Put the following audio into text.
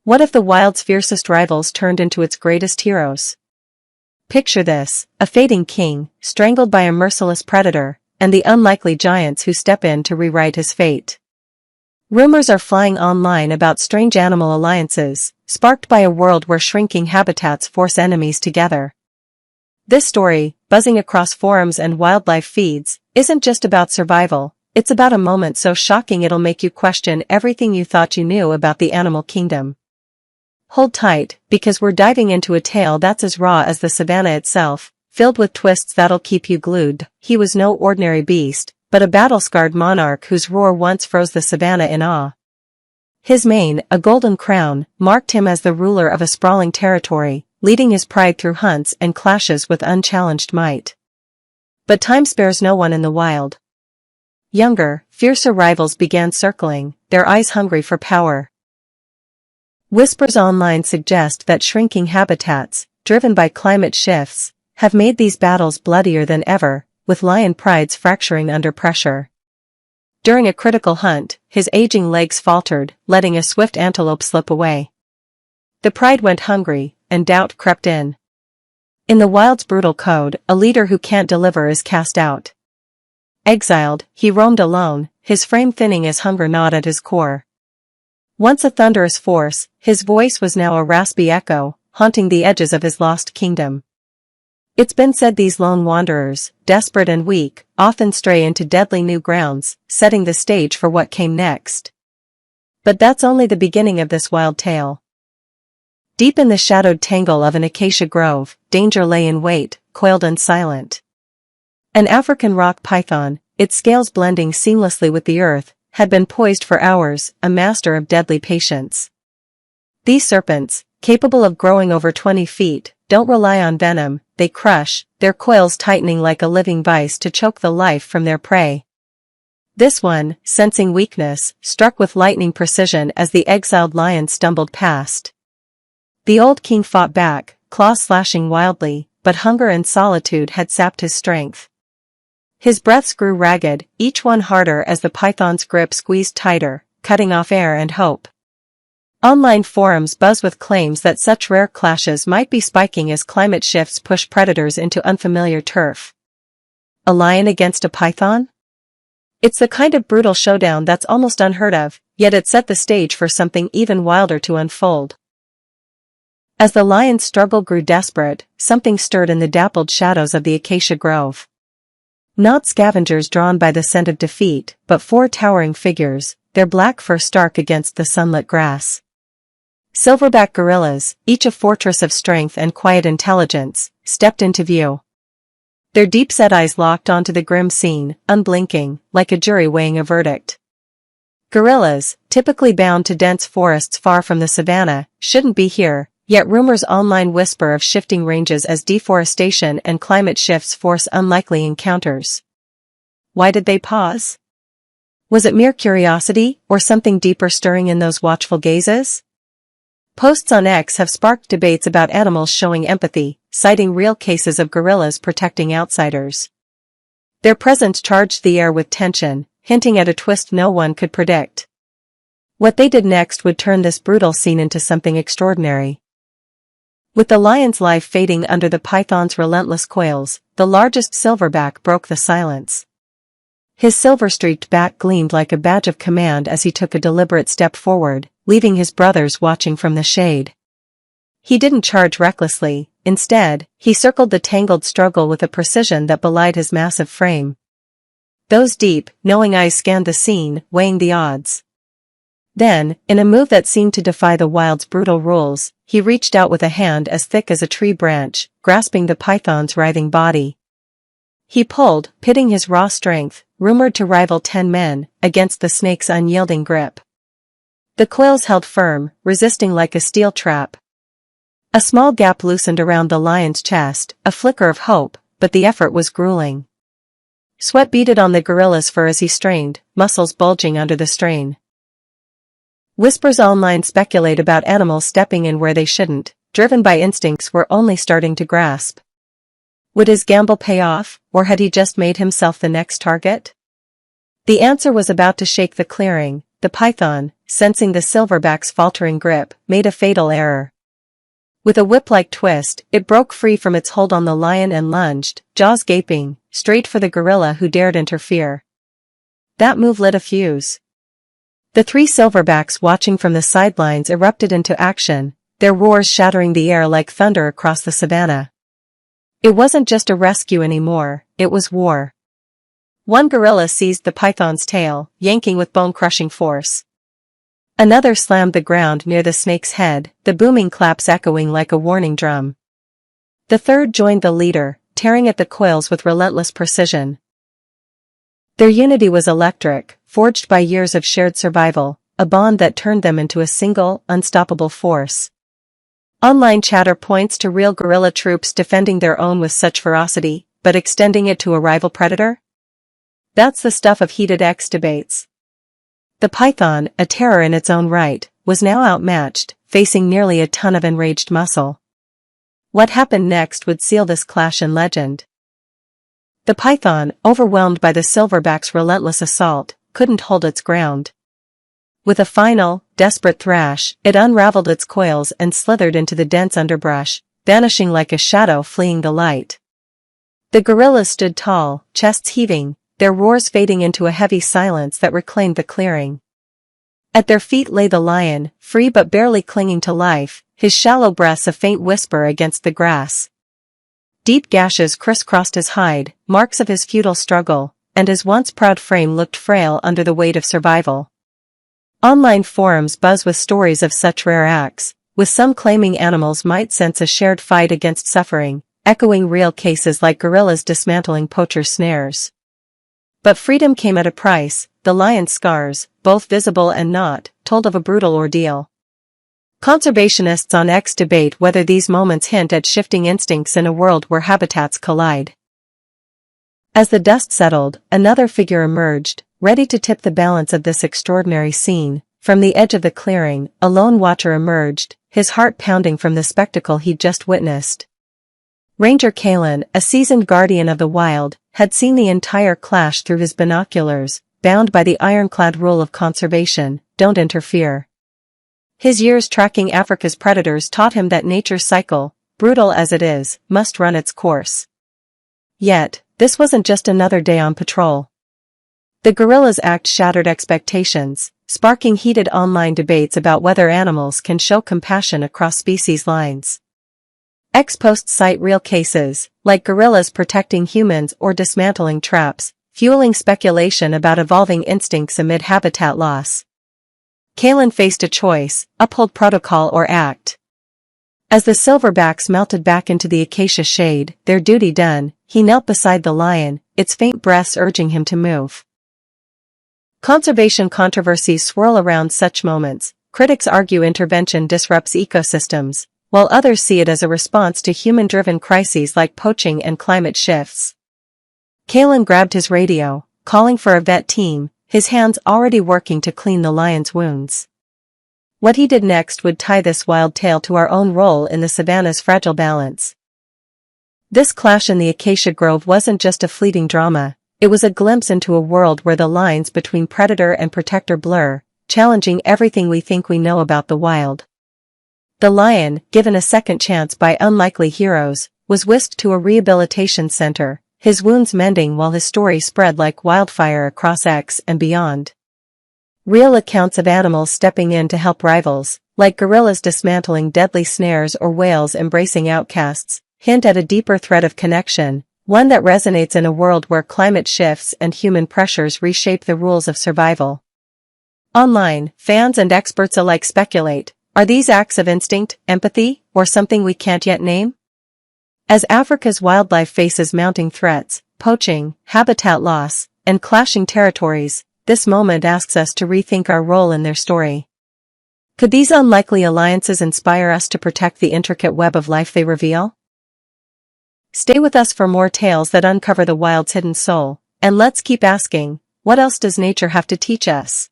What if the wild's fiercest rivals turned into its greatest heroes? Picture this, a fading king, strangled by a merciless predator, and the unlikely giants who step in to rewrite his fate. Rumors are flying online about strange animal alliances, sparked by a world where shrinking habitats force enemies together. This story, buzzing across forums and wildlife feeds, isn't just about survival, it's about a moment so shocking it'll make you question everything you thought you knew about the animal kingdom. Hold tight, because we're diving into a tale that's as raw as the savannah itself, filled with twists that'll keep you glued. He was no ordinary beast, but a battle-scarred monarch whose roar once froze the savannah in awe. His mane, a golden crown, marked him as the ruler of a sprawling territory, leading his pride through hunts and clashes with unchallenged might. But time spares no one in the wild. Younger, fiercer rivals began circling, their eyes hungry for power. Whispers online suggest that shrinking habitats, driven by climate shifts, have made these battles bloodier than ever, with lion prides fracturing under pressure. During a critical hunt, his aging legs faltered, letting a swift antelope slip away. The pride went hungry, and doubt crept in. In the wild's brutal code, a leader who can't deliver is cast out. Exiled, he roamed alone, his frame thinning as hunger gnawed at his core. Once a thunderous force, his voice was now a raspy echo, haunting the edges of his lost kingdom. It's been said these lone wanderers, desperate and weak, often stray into deadly new grounds, setting the stage for what came next. But that's only the beginning of this wild tale. Deep in the shadowed tangle of an acacia grove, danger lay in wait, coiled and silent. An African rock python, its scales blending seamlessly with the earth, had been poised for hours, a master of deadly patience. These serpents, capable of growing over 20 feet, don't rely on venom, they crush, their coils tightening like a living vice to choke the life from their prey. This one, sensing weakness, struck with lightning precision as the exiled lion stumbled past. The old king fought back, claws slashing wildly, but hunger and solitude had sapped his strength. His breaths grew ragged, each one harder as the python's grip squeezed tighter, cutting off air and hope. Online forums buzz with claims that such rare clashes might be spiking as climate shifts push predators into unfamiliar turf. A lion against a python? It's the kind of brutal showdown that's almost unheard of, yet it set the stage for something even wilder to unfold. As the lion's struggle grew desperate, something stirred in the dappled shadows of the acacia grove. Not scavengers drawn by the scent of defeat, but four towering figures, their black fur stark against the sunlit grass. Silverback gorillas, each a fortress of strength and quiet intelligence, stepped into view. Their deep-set eyes locked onto the grim scene, unblinking, like a jury weighing a verdict. Gorillas, typically bound to dense forests far from the savannah, shouldn't be here, yet rumors online whisper of shifting ranges as deforestation and climate shifts force unlikely encounters. Why did they pause? Was it mere curiosity, or something deeper stirring in those watchful gazes? Posts on X have sparked debates about animals showing empathy, citing real cases of gorillas protecting outsiders. Their presence charged the air with tension, hinting at a twist no one could predict. What they did next would turn this brutal scene into something extraordinary. With the lion's life fading under the python's relentless coils, the largest silverback broke the silence. His silver-streaked back gleamed like a badge of command as he took a deliberate step forward, leaving his brothers watching from the shade. He didn't charge recklessly, instead, he circled the tangled struggle with a precision that belied his massive frame. Those deep, knowing eyes scanned the scene, weighing the odds. Then, in a move that seemed to defy the wild's brutal rules, he reached out with a hand as thick as a tree branch, grasping the python's writhing body. He pulled, pitting his raw strength, rumored to rival 10 men, against the snake's unyielding grip. The coils held firm, resisting like a steel trap. A small gap loosened around the lion's chest, a flicker of hope, but the effort was grueling. Sweat beaded on the gorilla's fur as he strained, muscles bulging under the strain. Whispers online speculate about animals stepping in where they shouldn't, driven by instincts we're only starting to grasp. Would his gamble pay off, or had he just made himself the next target? The answer was about to shake the clearing. The python, sensing the silverback's faltering grip, made a fatal error. With a whip-like twist, it broke free from its hold on the lion and lunged, jaws gaping, straight for the gorilla who dared interfere. That move lit a fuse. The three silverbacks watching from the sidelines erupted into action, their roars shattering the air like thunder across the savannah. It wasn't just a rescue anymore, it was war. One gorilla seized the python's tail, yanking with bone-crushing force. Another slammed the ground near the snake's head, the booming claps echoing like a warning drum. The third joined the leader, tearing at the coils with relentless precision. Their unity was electric, forged by years of shared survival, a bond that turned them into a single, unstoppable force. Online chatter points to real guerrilla troops defending their own with such ferocity, but extending it to a rival predator? That's the stuff of heated X debates. The python, a terror in its own right, was now outmatched, facing nearly a ton of enraged muscle. What happened next would seal this clash in legend. The python, overwhelmed by the silverback's relentless assault, couldn't hold its ground. With a final, desperate thrash, it unraveled its coils and slithered into the dense underbrush, vanishing like a shadow fleeing the light. The gorillas stood tall, chests heaving, their roars fading into a heavy silence that reclaimed the clearing. At their feet lay the lion, free but barely clinging to life, his shallow breaths a faint whisper against the grass. Deep gashes crisscrossed his hide, marks of his futile struggle, and his once proud frame looked frail under the weight of survival. Online forums buzz with stories of such rare acts, with some claiming animals might sense a shared fight against suffering, echoing real cases like gorillas dismantling poachers' snares. But freedom came at a price. The lion's scars, both visible and not, told of a brutal ordeal. Conservationists on X debate whether these moments hint at shifting instincts in a world where habitats collide. As the dust settled, another figure emerged, ready to tip the balance of this extraordinary scene. From the edge of the clearing, a lone watcher emerged, his heart pounding from the spectacle he'd just witnessed. Ranger Kalen, a seasoned guardian of the wild, had seen the entire clash through his binoculars, bound by the ironclad rule of conservation, don't interfere. His years tracking Africa's predators taught him that nature's cycle, brutal as it is, must run its course. Yet, this wasn't just another day on patrol. The gorilla's act shattered expectations, sparking heated online debates about whether animals can show compassion across species lines. X posts cite real cases, like gorillas protecting humans or dismantling traps, fueling speculation about evolving instincts amid habitat loss. Kalen faced a choice: uphold protocol or act. As the silverbacks melted back into the acacia shade, their duty done, he knelt beside the lion, its faint breaths urging him to move. Conservation controversies swirl around such moments. Critics argue intervention disrupts ecosystems, while others see it as a response to human-driven crises like poaching and climate shifts. Kalen grabbed his radio, calling for a vet team, his hands already working to clean the lion's wounds. What he did next would tie this wild tale to our own role in the savannah's fragile balance. This clash in the acacia grove wasn't just a fleeting drama, it was a glimpse into a world where the lines between predator and protector blur, challenging everything we think we know about the wild. The lion, given a second chance by unlikely heroes, was whisked to a rehabilitation center, his wounds mending while his story spread like wildfire across X and beyond. Real accounts of animals stepping in to help rivals, like gorillas dismantling deadly snares or whales embracing outcasts, hint at a deeper thread of connection, one that resonates in a world where climate shifts and human pressures reshape the rules of survival. Online, fans and experts alike speculate. Are these acts of instinct, empathy, or something we can't yet name? As Africa's wildlife faces mounting threats, poaching, habitat loss, and clashing territories, this moment asks us to rethink our role in their story. Could these unlikely alliances inspire us to protect the intricate web of life they reveal? Stay with us for more tales that uncover the wild's hidden soul, and let's keep asking, what else does nature have to teach us?